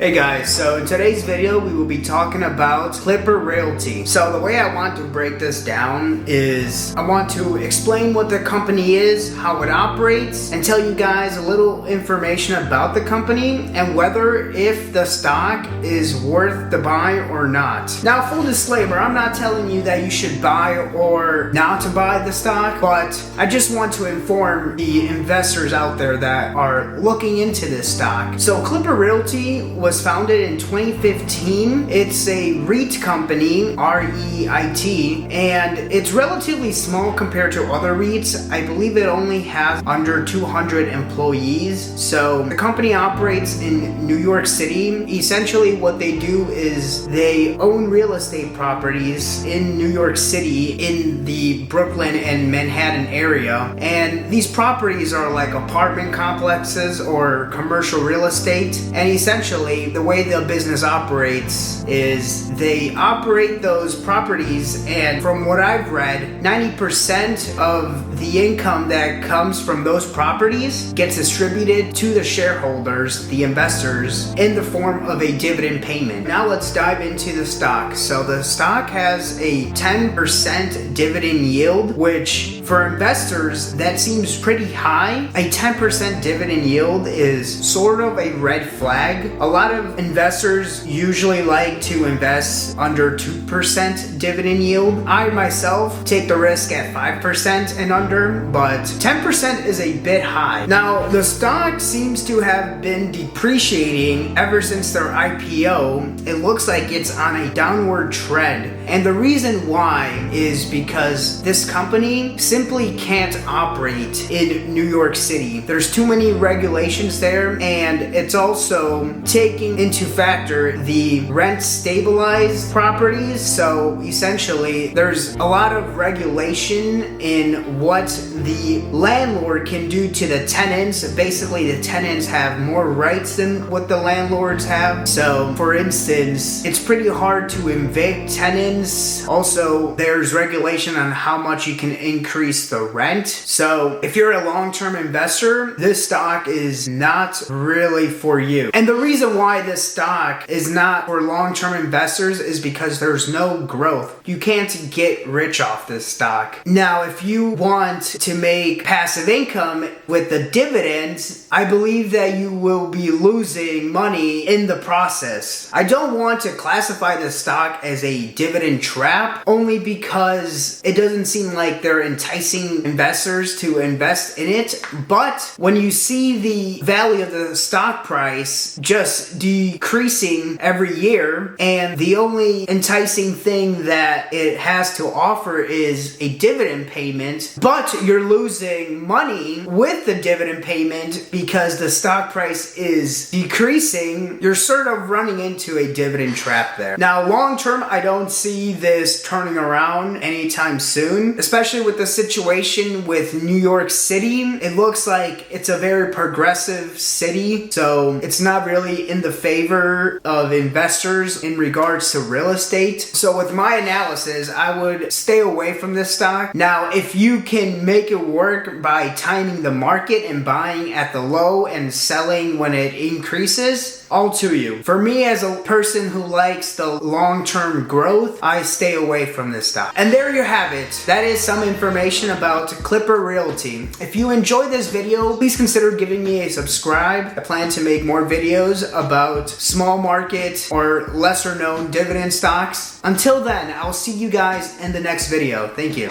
Hey guys, so in today's video we will be talking about Clipper Realty. So the way I want to break this down is I want to explain what the company is, how it operates, and tell you guys a little information about the company and whether if the stock is worth the buy or not. Now, full disclaimer, I'm not telling you that you should buy or not to buy the stock, but I just want to inform the investors out there that are looking into this stock. So Clipper Realty was founded in 2015. It's a REIT company, REIT, and it's relatively small compared to other REITs. I believe it only has under 200 employees. So the company operates in New York City. Essentially what they do is they own real estate properties in New York City in the Brooklyn and Manhattan area. And these properties are like apartment complexes or commercial real estate. And essentially the way the business operates is they operate those properties, and from what I've read, 90% of the income that comes from those properties gets distributed to the shareholders, the investors, in the form of a dividend payment. Now let's dive into the stock. So the stock has a 10% dividend yield, which for investors that seems pretty high. A 10% dividend yield is sort of a red flag. A lot of investors usually like to invest under 2% dividend yield. I myself take the risk at 5% and under, but 10% is a bit high. Now, the stock seems to have been depreciating ever since their IPO. It looks like it's on a downward trend. And the reason why is because this company simply can't operate in New York City. There's too many regulations there, and it's also taking into factor the rent stabilized properties. So essentially there's a lot of regulation in what the landlord can do to the tenants. Basically the tenants have more rights than what the landlords have. So for instance, it's pretty hard to evict tenants. Also, there's regulation on how much you can increase the rent. So if you're a long-term investor, this stock is not really for you. And the reason why this stock is not for long-term investors is because there's no growth. You can't get rich off this stock. Now, if you want to make passive income with the dividends, I believe that you will be losing money in the process. I don't want to classify this stock as a dividend trap, only because it doesn't seem like they're enticing investors to invest in it. But when you see the value of the stock price just decreasing every year, and the only enticing thing that it has to offer is a dividend payment, but you're losing money with the dividend payment because the stock price is decreasing, you're sort of running into a dividend trap there. Now, long term, I don't see this turning around anytime soon, especially with the situation with New York City. It looks like it's a very progressive city, so it's not really in the favor of investors in regards to real estate. So with my analysis, I would stay away from this stock. Now, if you can make it work by timing the market and buying at the low and selling when it increases, all to you. For me, as a person who likes the long-term growth, I stay away from this stock. And there you have it. That is some information about Clipper Realty. If you enjoyed this video, please consider giving me a subscribe. I plan to make more videos about small market or lesser known dividend stocks. Until then, I'll see you guys in the next video. Thank you.